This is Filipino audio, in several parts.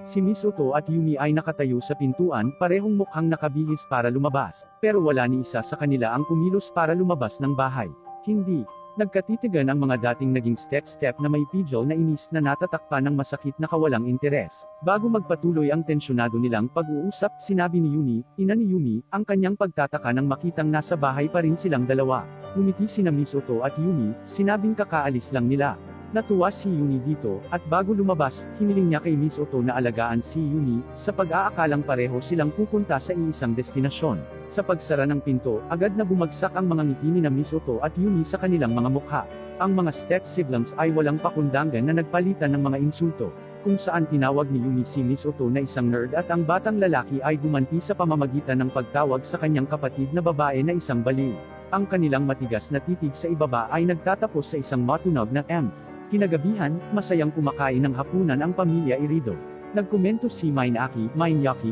Si Misoto at Yumi ay nakatayo sa pintuan, parehong mukhang nakabihis para lumabas, pero wala ni isa sa kanila ang kumilos para lumabas ng bahay. Hindi. Nagkatitigan ang mga dating naging step-step na may pidgel na inis na natatakpan ng masakit na kawalang interes. Bago magpatuloy ang tensyonado nilang pag-uusap, sinabi ni Yumi, ina ni Yumi, ang kanyang pagtataka nang makitang nasa bahay pa rin silang dalawa. Ngumiti sina Misoto at Yumi, sinabing kakaalis lang nila. Natuwa si Yumi dito, at bago lumabas, hiniling niya kay Misoto na alagaan si Yumi, sa pag-aakalang pareho silang pupunta sa iisang destinasyon. Sa pagsara ng pinto, agad na bumagsak ang mga ngiti ni Misoto at Yumi sa kanilang mga mukha. Ang mga step siblings ay walang pakundangan na nagpalitan ng mga insulto, kung saan tinawag ni Yumi si Misoto na isang nerd at ang batang lalaki ay gumanti sa pamamagitan ng pagtawag sa kanyang kapatid na babae na isang baliw. Ang kanilang matigas na titig sa ibaba ay nagtatapos sa isang matunog na emph. Kinagabihan, masayang kumakain ng hapunan ang pamilya Irido. Nagkomento si Mainaki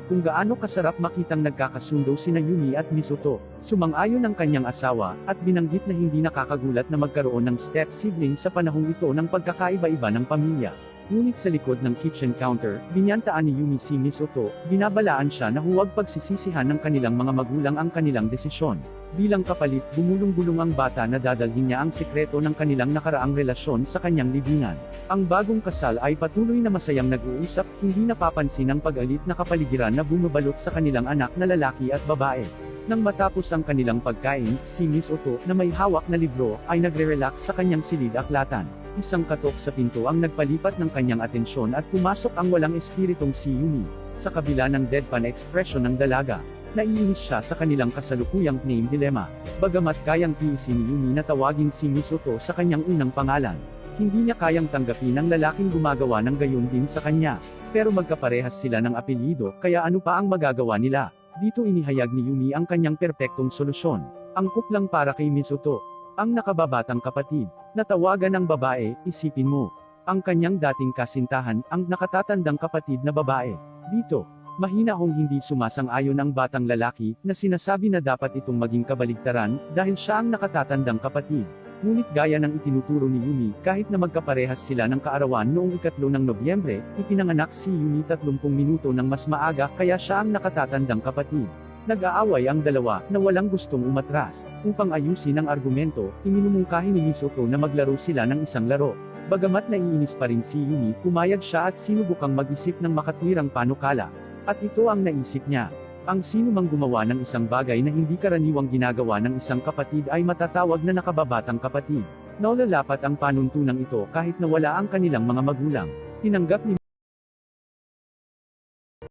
kung gaano kasarap makitang nagkakasundo sina Yumi at Misoto. Sumang-ayon ang kanyang asawa, at binanggit na hindi nakakagulat na magkaroon ng step sibling sa panahong ito ng pagkakaiba-iba ng pamilya. Ngunit sa likod ng kitchen counter, binyantaan ni Yumi si Misoto, binabalaan siya na huwag pagsisisihan ng kanilang mga magulang ang kanilang desisyon. Bilang kapalit, bumulong-bulong ang bata na dadalhin niya ang sikreto ng kanilang nakaraang relasyon sa kanyang libingan. Ang bagong kasal ay patuloy na masayang nag-uusap, hindi napapansin ang pag-alit na kapaligiran na bumabalot sa kanilang anak na lalaki at babae. Nang matapos ang kanilang pagkain, si Misoto, na may hawak na libro, ay nagre-relax sa kanyang silid-aklatan. Isang katok sa pinto ang nagpalipat ng kanyang atensyon at pumasok ang walang espiritong si Yumi. Sa kabila ng deadpan expression ng dalaga, naiinis siya sa kanilang kasalukuyang name dilemma. Bagamat kayang tiisin ni Yumi na tawagin si Misoto sa kanyang unang pangalan, hindi niya kayang tanggapin ang lalaking gumagawa ng gayon din sa kanya. Pero magkaparehas sila ng apelyido, kaya ano pa ang magagawa nila? Dito inihayag ni Yumi ang kanyang perpektong solusyon. Angkop lang para kay Misoto. Ang nakababatang kapatid. Natawagan ang babae, isipin mo. Ang kanyang dating kasintahan, ang nakatatandang kapatid na babae. Dito, mahina hong hindi sumasang-ayon ang batang lalaki, na sinasabi na dapat itong maging kabaligtaran, dahil siya ang nakatatandang kapatid. Ngunit gaya ng itinuturo ni Yumi, kahit na magkaparehas sila ng kaarawan noong 3 ng Nobyembre, ipinanganak si Yumi 30 minuto ng mas maaga, kaya siya ang nakatatandang kapatid. Nag-aaway ang dalawa, na walang gustong umatras. Upang ayusin ang argumento, iminumungkahi ni Misoto na maglaro sila ng isang laro. Bagamat naiinis pa rin si Yumi, pumayag siya at sinubukang mag-isip ng makatwirang panukala. At ito ang naisip niya. Ang sino mang gumawa ng isang bagay na hindi karaniwang ginagawa ng isang kapatid ay matatawag na nakababatang kapatid. Naulalapat ang panuntunang ito kahit na wala ang kanilang mga magulang. Tinanggap ni